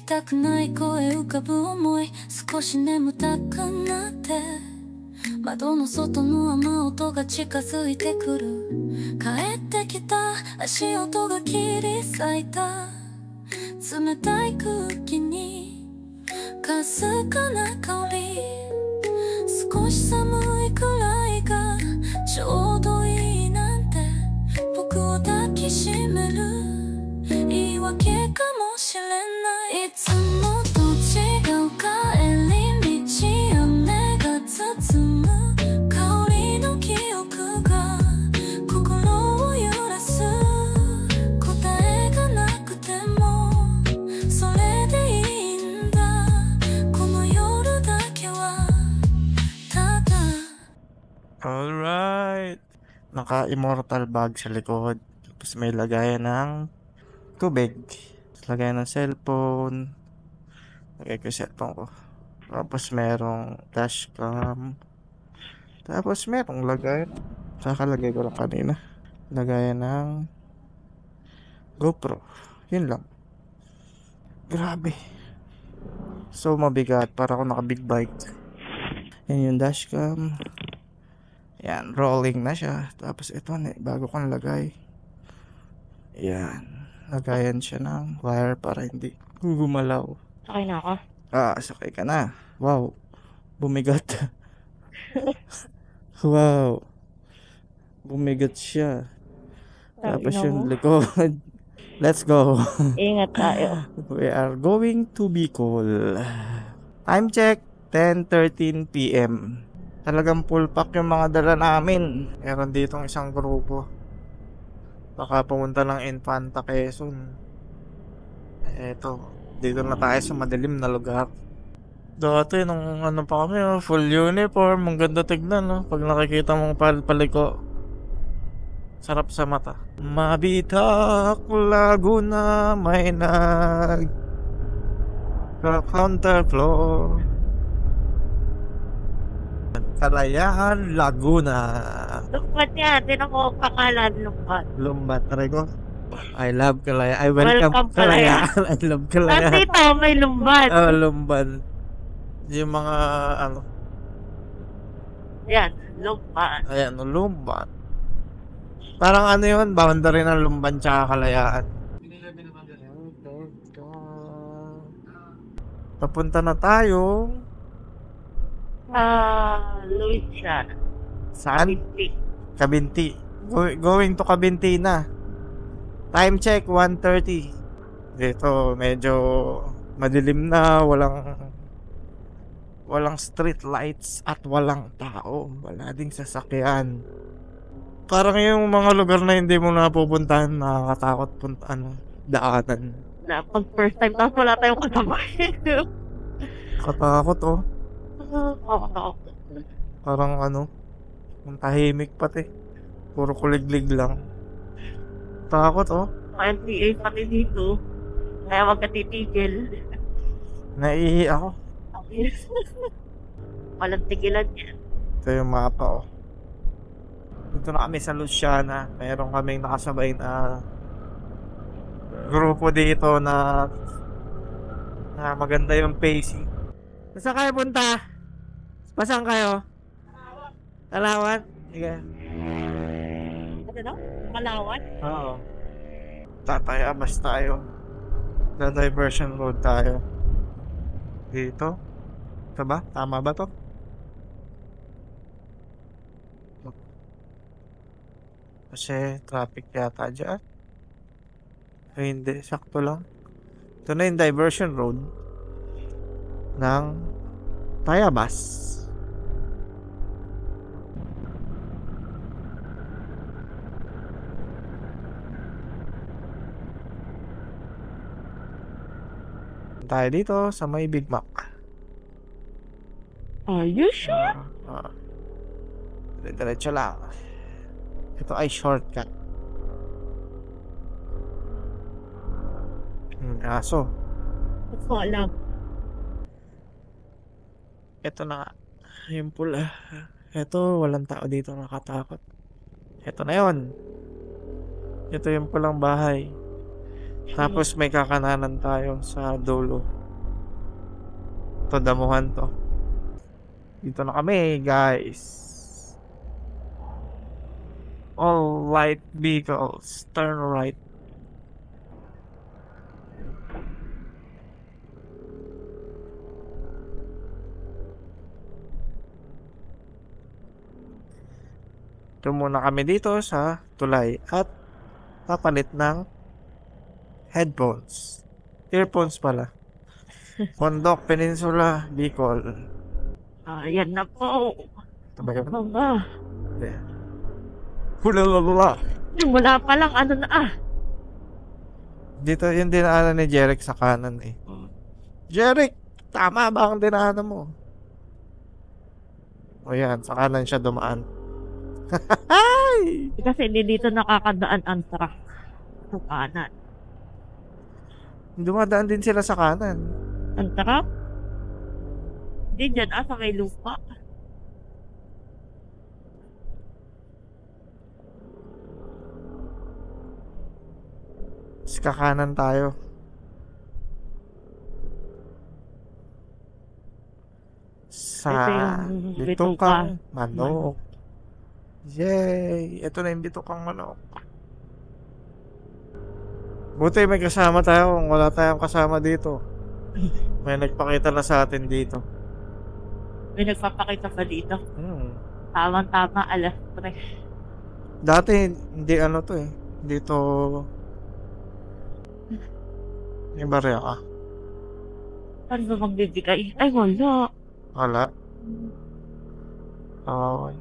たくない声浮かぶ思い、少し眠たくなって窓の外の雨音が近づいてくる。帰ってきた足音が切り裂いた冷たい空気にかすかな香り、少し寒いくらいがちょうどいいなんて僕を抱きしめる言い訳かもしれない。いつもと違う帰り道、雨が包む香りの記憶が心を揺らす。答えがなくてもそれでいいんだ、この夜だけはただ。 Alright. Naka-immortal bag sa likod. Tapos may lagayan ng tubig. Tapos lagayan ng cellphone. Lagay ko yung cellphone ko. Tapos merong dashcam. Tapos merong lagayan. Kakalagay ko lang kanina. Lagayan ng GoPro. Yun lang. Grabe. So mabigat. Para ako naka-big bike. Yan yung dashcam. Yan, rolling na siya. Tapos ito, bago ko nalagay. Yan. Lagayan siya ng wire para hindi gumalaw. Okay na ako. Sakay ka na. Wow. Bumigat. Wow. Bumigat siya. Tapos yung likod. Let's go. Ingat tayo. We are going to Bicol. Time check, 10:13 PM. Talagang full pack yung mga dala namin. Meron ditong isang grupo. Baka pumunta ng Infanta, Quezon. Eto, dito na tayo sa madilim na lugar. Dati nung ano pa kami, full uniform, ang ganda tignan, no? Pag nakikita mong paliko, sarap sa mata. Mabitak Laguna, may counterflow. Kalayaan, Laguna. Lumbat yan. Din ako pangalan, lumbat. Lumbat, aray ko. I love Kalayaan. I welcome Kalayaan. I love At Kalayaan. dito, may lumbat. Lumbat. Yung mga, ano. Yan, lumbat. Ayan, Lumbat. Parang ano yun, boundary ng Lumban tsaka Kalayaan. Papunta na tayo. Louisiana. Saan? Cabinti. Going to Cabinti na. Time check, 1:30. Dito, medyo madilim na. Walang street lights at walang tao. Wala ding sasakyan. Parang yung mga lugar na hindi mo napupuntahan, nakakatakot daanan. Na pag first time, tapos wala tayong kasabay. Katakot, oh. Oo. Parang ang tahimik pati. Puro kuliglig lang. Takot, oh. NPA pati dito. Kaya wag ka titigil. Naiihi ako. Walang tigilan yan. Ito yung mapa, oh. Dito na kami sa Luciana. Meron kaming nakasabay na grupo dito na maganda yung pacing. Saan kayo punta? Saan kayo? Talawan? Sige. Ano? Malawan? Oo. Tatayabas tayo. The diversion road tayo. Dito. Ito ba? Tama ba to? Kasi traffic yata dyan. Ay, hindi. Sakto lang. Ito na yung diversion road ng Tayabas. Tayo dito sa may Big Mac. Are you sure? Diretso lang. Ito ay shortcut. Aso. Hindi ko alam. Ito na nga. Yung pula. Ito, walang tao dito, nakatakot. Ito na yon. Ito yung pulang bahay. Tapos may kakananan tayo sa dulo. To damuhan to. Dito na kami, guys. All light vehicles, turn right. Ito muna kami dito sa tulay at papalit ng headphones. Earphones pala. Condok Peninsula, Bicol. Ayan na po. Ito ba yun? Mga. Hulalala. Mula pa lang, ano na Dito yung dinaanan ni Jeric sa kanan eh. Jeric, tama ba ang dinaanan mo? O yan, sa kanan siya dumaan. Hay! Kasi hindi dito nakakadaan ang truck. Sa kanan. Dumadaan din sila sa kanan. Ang truck? Hindi dyan, sa may lupa. Kakanan tayo. Sa Ito yung bitokang manok. Yay! Ito na yung bitokang manok. Buti may kasama tayo kung wala tayong kasama dito. May nagpakita na sa atin dito. May nagpapakita pa dito. Tamang-tama, alas 3. Dati hindi ano to eh. Dito may barya ka. Saan ba magbibigay? Ay, wala. Wala. Okay.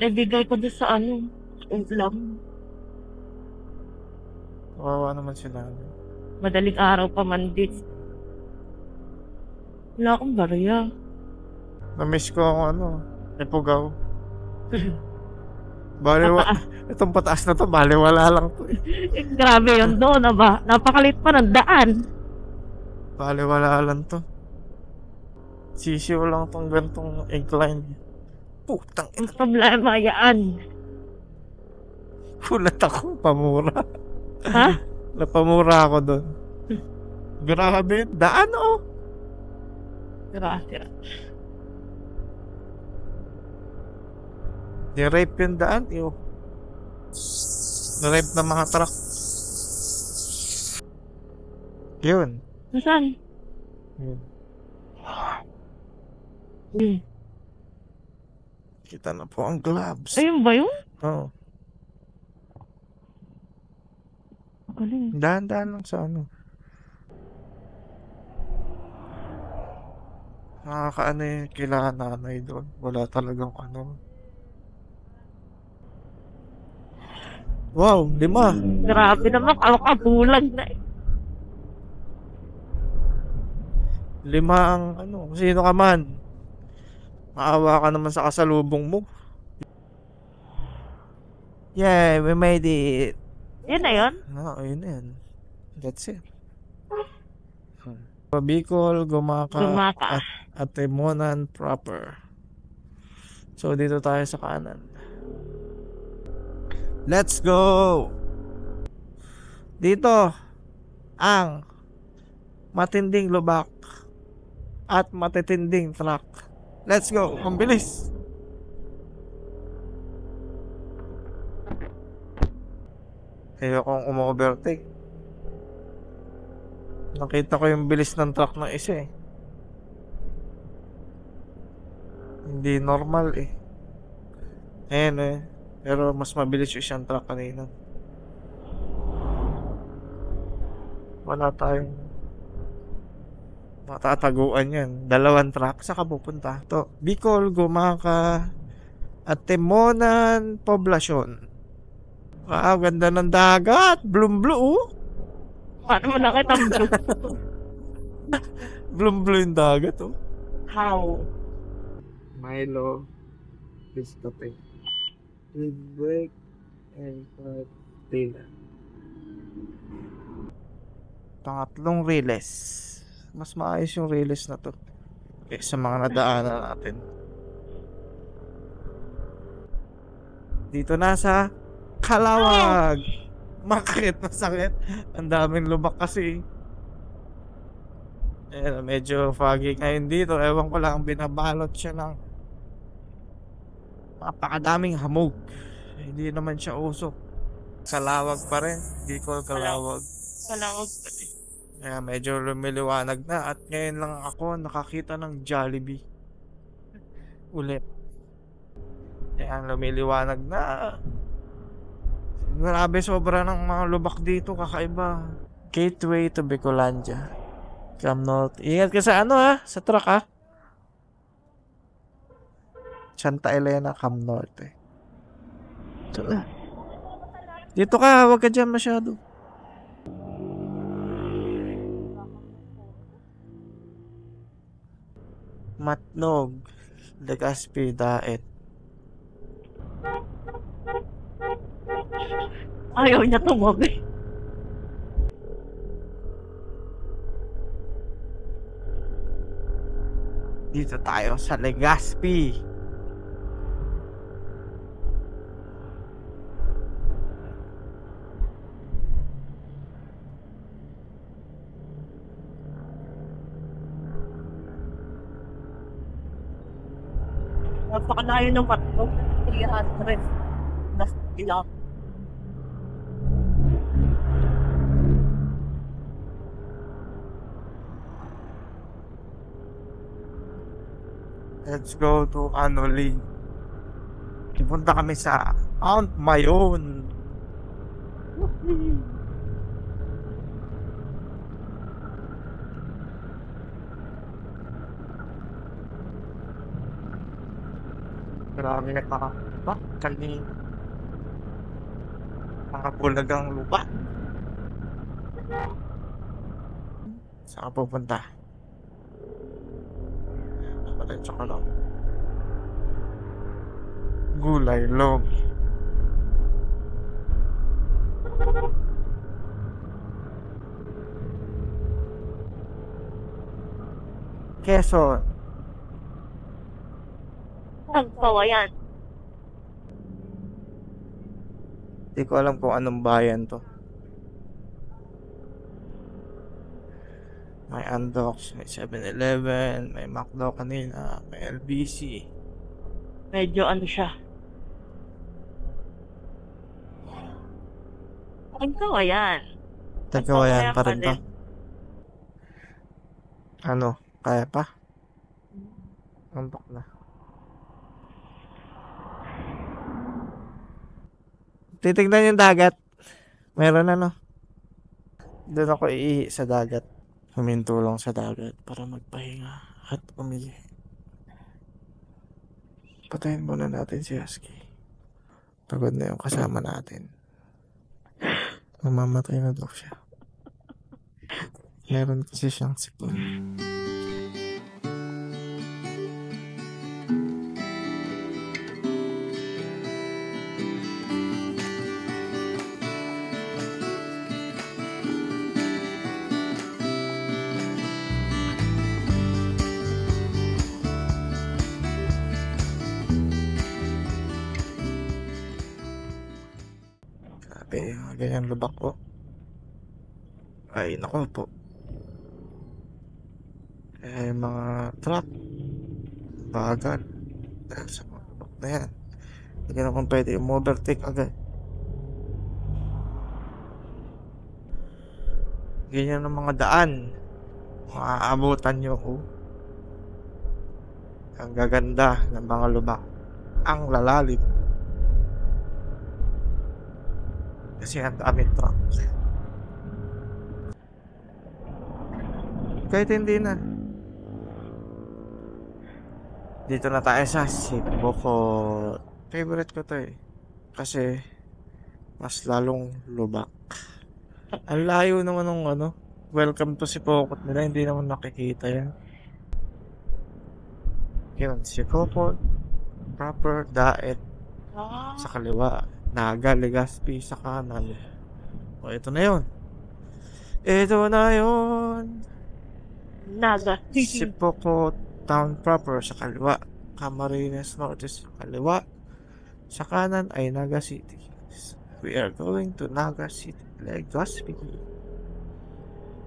Nabigay ko doon sa ulam. Kawawa naman sila. Madaling araw pa man din. Wala akong barya. Na-miss ko ang ipugaw. Itong pataas na to, baliwala lang to eh. Grabe yun doon, ba? Napakalit pa ng daan. Baliwala lang to. Sisiw lang tong gantong incline. Putang Ang problema yan. Kulat ako, pamura. Ha? Napamura ako doon. Grabe, daan oh. Grabe. Ni-rape yung daan, iyo. Ni-rape ng mga truck. Yun. Nasaan? Yun. Kita na po ang gloves. Ayun ba yun? Oo. Galing. Dahan-dahan lang sa nakakaano yung kailangan nanay doon. Wala talagang Wow, 5. Grabe naman, kabulag na eh. 5 ang sino ka man. Maawa ka naman sa kasalubong mo. Yeah, we made it. Yun na yun? No, yun na yan. That's it. Bicol, Gumaka, at Timonan proper. So, dito tayo sa kanan. Let's go! Dito, ang matinding lubak at matitinding truck. Let's go! Ang bilis! Ayokong umu-overtake. Nakita ko yung bilis ng truck ng isa eh. Hindi normal eh. Ayan eh. Pero mas mabilis yung isang truck kanina. Wala tayong matataguan yan. 2 truck. Saan ka pupunta? To, Bicol, Gumaka, at Timonan, Poblacion. Wow, ganda ng dagat. Blue. Paano mo nakita ang blue? Blue yung dagat oh. How? Milo, Biscape, with brake and tila. Pangatlong riles. Mas maayos yung riles na to sa mga nadaanan natin. Dito na sa Kalawag. Masakit. Ang daming lubak kasi. Ayan, medyo foggy ngayon dito. Ewan ko lang, binabalot siya ng napakadaming hamog. Hindi naman siya usok. Kalawag pa rin. Bicol Kalawag. Kalawag pati. Kaya medyo lumiliwanag na. At ngayon lang ako nakakita ng Jollibee. Ulit. Ayan, lumiliwanag na. Grabe, sobra ng mga lubak dito. Kakaiba. Gateway to Bicolandia. Cam North. Ingat ka sa ano ha? Sa truck ha? Santa Elena, Cam North eh. Ito na. Dito ka, huwag ka dyan masyado. Matnog. Legazpi, Daet. Ayaw niya tumabi. Dito tayo sa Legazpi. Napakalayo ng Matnog. 300. Nas ilang. Let's go to Anoli. Punta kami sa Mount Mayon. Grabe na kanin. Mga bulagang lupa. Saan ka pupunta? Patensya ka lang. Gulay log. Quezon. Ang kawayan. Hindi ko alam kung anong bayan to. May Andox, may 7-Eleven, may McDo kanina, may LBC. Medyo ano siya. Ang kawayan. Tagawayan pa rin to. din. Ano? Kaya pa? Antok na. Titignan yung dagat. Meron ano. Doon ako iihi sa dagat. Huminto lang sa dagat para magpahinga at umili. Patayin muna natin si Husky. Pagod na yung kasama natin. Mamamatay na daw siya. Meron kasi siyang sipon. Grabe, ganyan lubak ko. Ay, nako po. Eh, mga truck. Bagal. Dahil sa mga lubak na yan. Hindi na kung pwede overtake agad. Ganyan ang mga daan. Maaabutan nyo ko. Ang gaganda ng mga lubak. Ang lalalim. Kasi ang daming truck. Kahit hindi na. Dito na tayo sa Sipocot. Favorite ko to eh. Kasi mas lalong lubak. Ang layo naman ng ano. Welcome to Sipocot nila. Hindi naman nakikita yan. Yun, Sipocot. Proper, Daet. Sa kaliwa. Naga, Legazpi sa kanan. O, ito na yun. Ito na yun. Naga. Sipocot Town proper sa kaliwa. Camarines Norte sa kaliwa. Sa kanan ay Naga City. We are going to Naga City, Legazpi.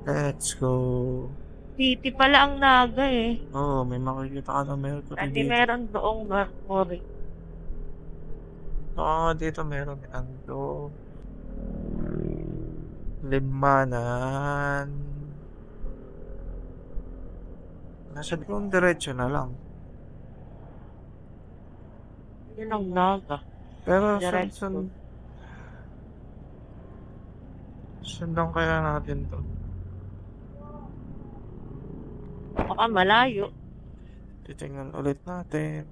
Let's go. City pala ang Naga eh. Oo, may makikita ka na Mercury Hindi dito. meron doong Mercury. Oo, dito meron. Ando. Limanan. Nasa kung diretso na lang. Yun ang Naga. Pero Diretso. sundan kaya natin to. Baka malayo. Titingnan ulit natin.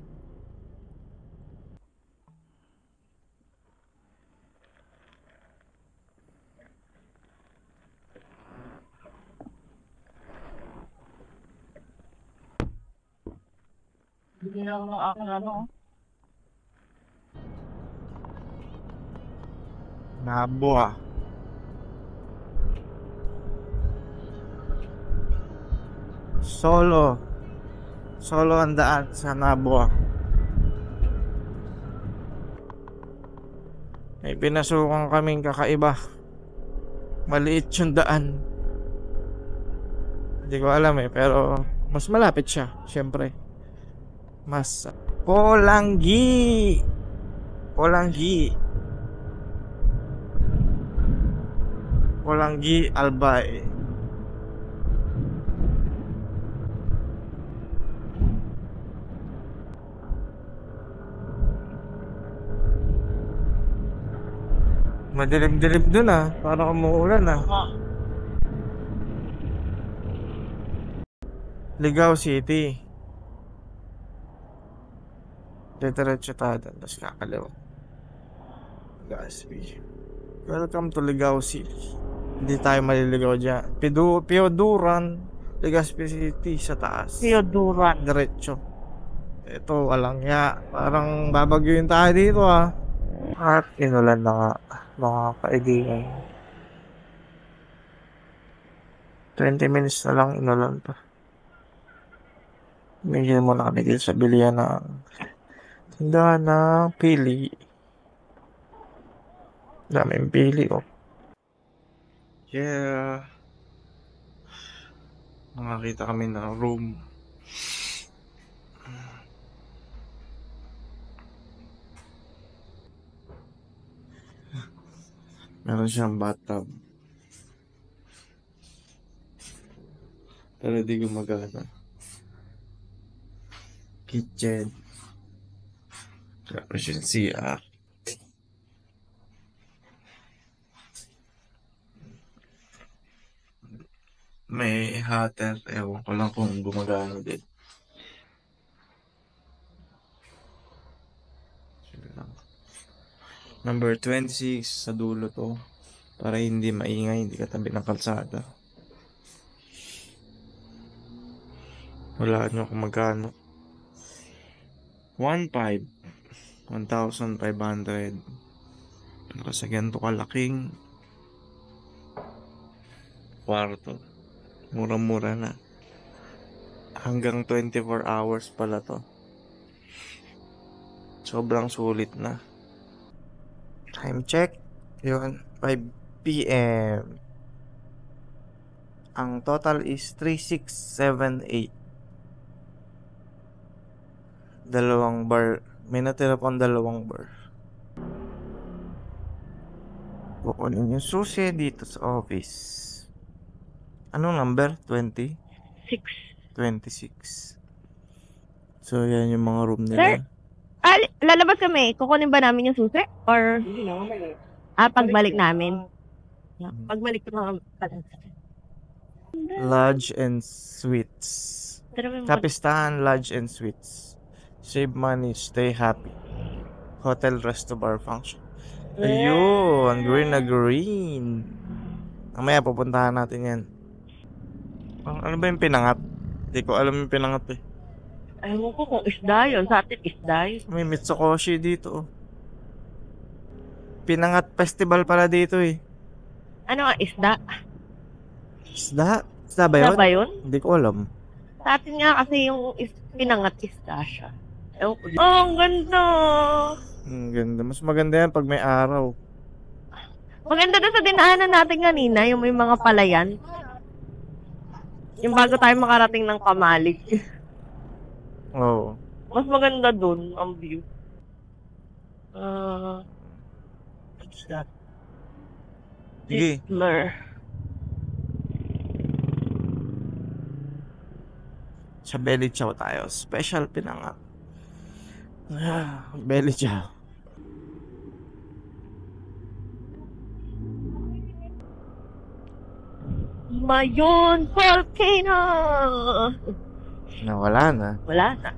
Hindi na ako ano. Nabo ah. Solo ang daan sa Nabo ah. May pinasukan kaming kakaiba. Maliit yung daan. Hindi ko alam eh, pero mas malapit siya, syempre. Mas Polanggi. Polanggi Albay. Madilim-dilim dun ah. Parang umuulan ah. Ligao City. Diretso tayo doon. Tapos kakaliwa. Gaspi. Welcome to Ligao City. Hindi tayo maliligaw dyan. Pioduran. Legazpi City sa taas. Theodoran. Diretso. Ito, walang ya. Parang babagyuin tayo dito ah. At inulan na nga, mga kaibigan. 20 minutes na lang inulan pa. Tumigil muna kami dito sa bilihan ng tindahan ng pili. Daming pili oh. Yeah. Nakakita kami ng room. Meron siyang bathtub. Pero di gumagana. Kitchen. Tapos yung CR. May hotter. Ewan ko lang kung gumagana din. Number 26 sa dulo to. Para hindi maingay, hindi katabi ng kalsada. Wala nyo kung magkano. 1,500. Para sa ganito kalaking kwarto. Mura-mura na. Hanggang 24 hours pala to. Sobrang sulit na. Time check. Yun, 5 PM. Ang total is 3,678. Dalawang bar. May natira pang dalawang bar. Kukunin yung susi dito sa office. Anong number? 20? 26. So, yan yung mga room nila. Lalabas kami. Kukunin ba namin yung susi? Or pagbalik namin? Pagbalik ko na Lodge and Suites. Kapistahan Lodge and Suites. Save money, stay happy. Hotel, resto, bar, function. Ayun, green na green. Mamaya pupuntahan natin yan. Ano ba yung pinangat? Hindi ko alam yung pinangat eh. Ayaw ko kung isda yun. Sa atin isda yun. May Mitsukoshi dito oh. Pinangat festival pala dito eh. Ano ang isda? Isda? Isda ba yun? Isda ba yun? Hindi ko alam. Sa atin nga kasi yung pinangat isda siya. Oh, ang ganda! Ang ganda. Mas maganda yan pag may araw. Maganda na sa dinaanan natin kanina, yung may mga palayan. Yung bago tayo makarating ng Kamalig. Oo. Mas maganda dun ang view. What's that? Sige. Hitler. Sa belly chow tayo. Special pinangat. Belly chow. Mayon Volcano! Nawala na. Wala na.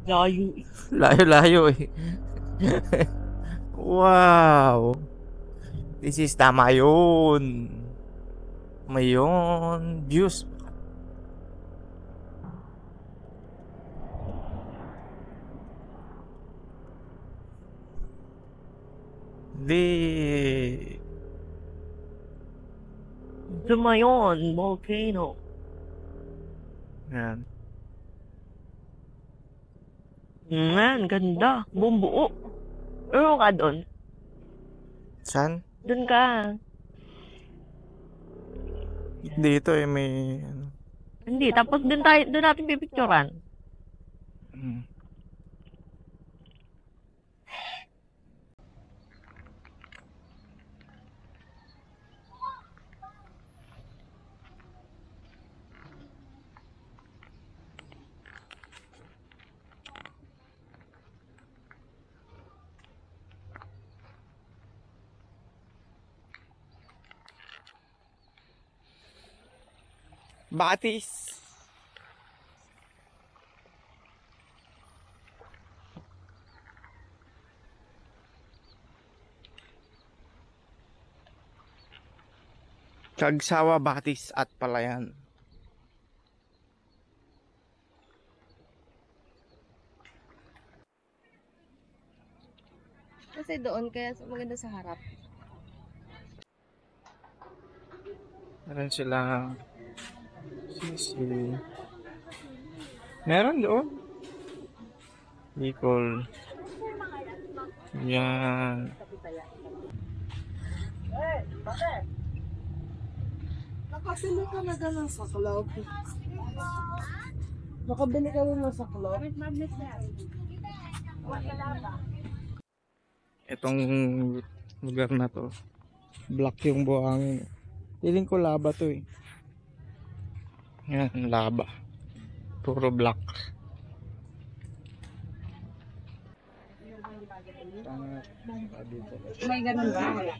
Layo. Layo-layo eh. Wow. This is the Mayon. Mayon views. The Mayon Volcano. Yan. Man, ganda. Buong buo. Pero ka doon. Saan? Doon ka. Dito eh may ano. Hindi, tapos doon natin pipicturan. Mm. Batis. Kagsawa, Batis at Palayan. Kasi doon, kaya maganda sa harap. Meron silang sisi. Meron doon. Bicol. Yan. Nakasili ka na ganun sa club. Nakabili ka na sa club. Itong lugar na to, black yung buhangin. Feeling ko laba to eh. Yan, laba. Puro black. May ganun ba? Wala.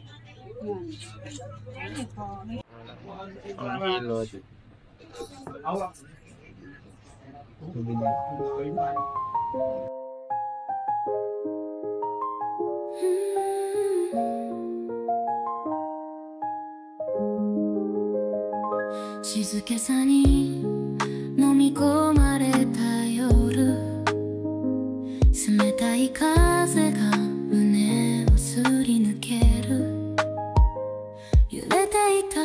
Ang hilod.静けさに飲み込まれた夜、冷たい風が胸をすり抜ける、揺れていた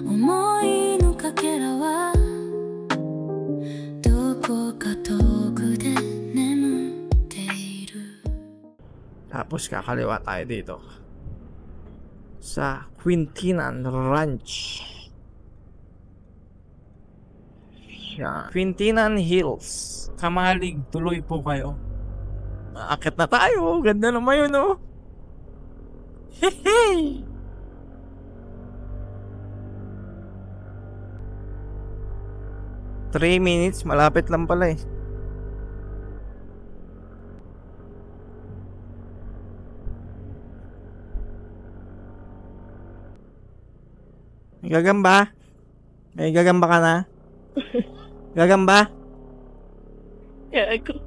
思いのかけらはどこか遠くで眠っている。 Tapos kakaliwa tayo dito sa Quintinan Ranch. Yan. Quintinan Hills. Kamalig, tuloy po kayo. Aakit na tayo. Ganda naman yun, oh. Hehe! Three minutes, malapit lang pala eh. May gagamba? May gagamba ka na? Gagamba? Gago.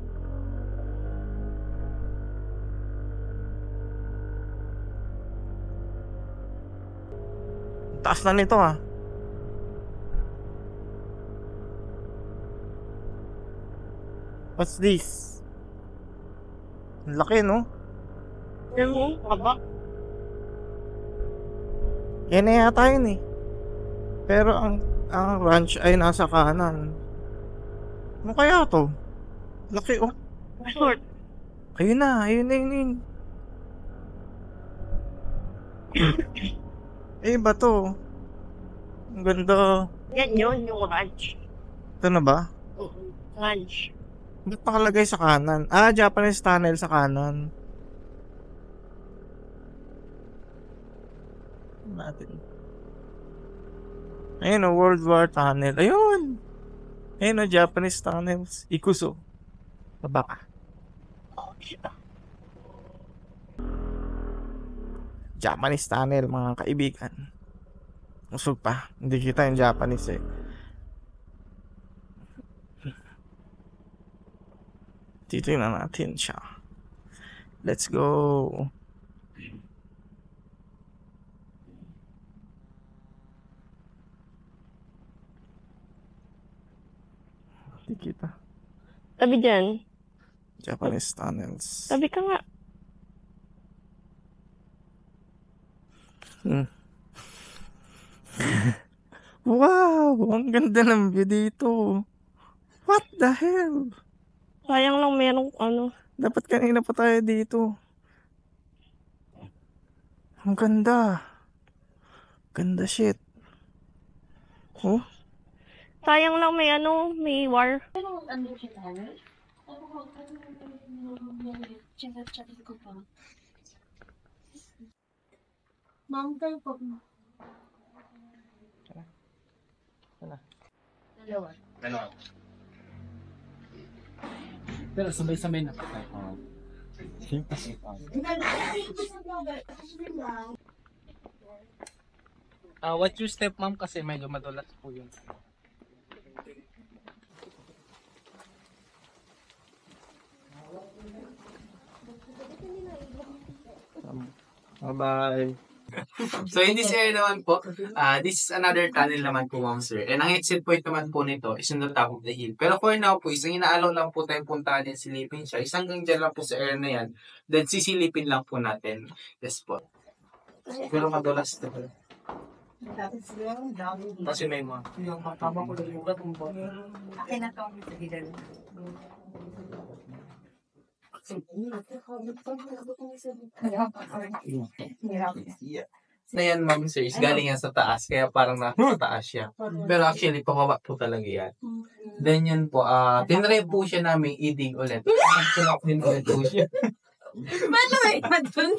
Taas na nito ah. What's this? Ang laki no? Yan mo, kaba. Yan na yata yun eh. Pero ang ranch ay nasa kanan. Ano kaya to? Laki oh. Resort. Ayun na, ayun na yun. Eh, ba to? Ang ganda. Yan yun, yung ranch. Ito na ba? Ranch. Ba't nakalagay sa kanan? Ah, Japanese tunnel sa kanan. Natin. Ayun o, World War Tunnel. Ayun! Ayun o, Japanese tunnels. Ikuso. Baba ka. Oh, shit. Japanese tunnel, mga kaibigan. Usog pa. Hindi kita yung Japanese eh. Titingnan natin siya. Let's go. Hindi kita. Tabi dyan. Japanese tunnels. Tabi ka nga. Wow! Ang ganda ng view dito. What the hell? Sayang lang merong ano. Dapat kanina pa tayo dito. Ang ganda. Ganda shit. Oh? Sayang lang may ano, may war. Ma'am, kayo po. Dalawa. Pero sabay-sabay na po tayo. Watch your step, ma'am, kasi medyo madulas po yun. Bye-bye. So in this area naman po, this is another tunnel naman po, ma'am sir. And ang exit point naman po nito is on the top of the hill. Pero for now po, isang inaalaw lang po tayong puntahan yan, silipin siya. Isang hanggang dyan lang po sa area na yan. Then sisilipin lang po natin. Yes po. Pero madulas ito. Kasi may mga. Na yan, ma'am sir, is galing yan sa taas. Kaya parang nasa taas siya. Pero actually, pababa po talaga yan. Then yun po, tinry po siya namin i-dig ulit. Tinry din ulit po siya. Paano may bat doon?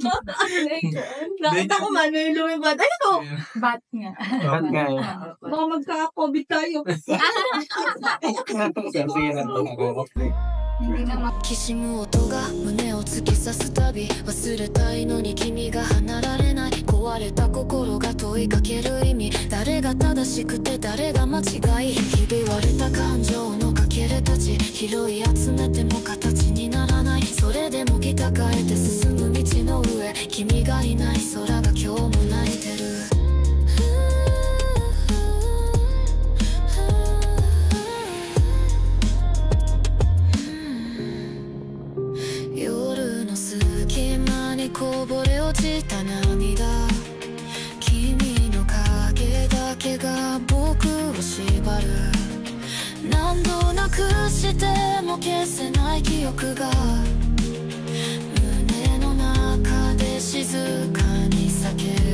Nakita ko man, may lumibat. Ano to? Bat nga. Ba't nga yun? Baka magka-COVID tayo. Sabi yan ang okay. きしむ音が胸を突き刺すたび忘れたいのに君が離られない壊れた心が問いかける意味誰が正しくて誰が間違いひび割れた感情のかけらたち拾い集めても形にならないそれでもぎたかえて進む道の上君がいない空が今日も泣いてるこぼれ落ちた涙君の影だけが僕を縛る何度なくしても消せない記憶が胸の中で静かに叫ぶ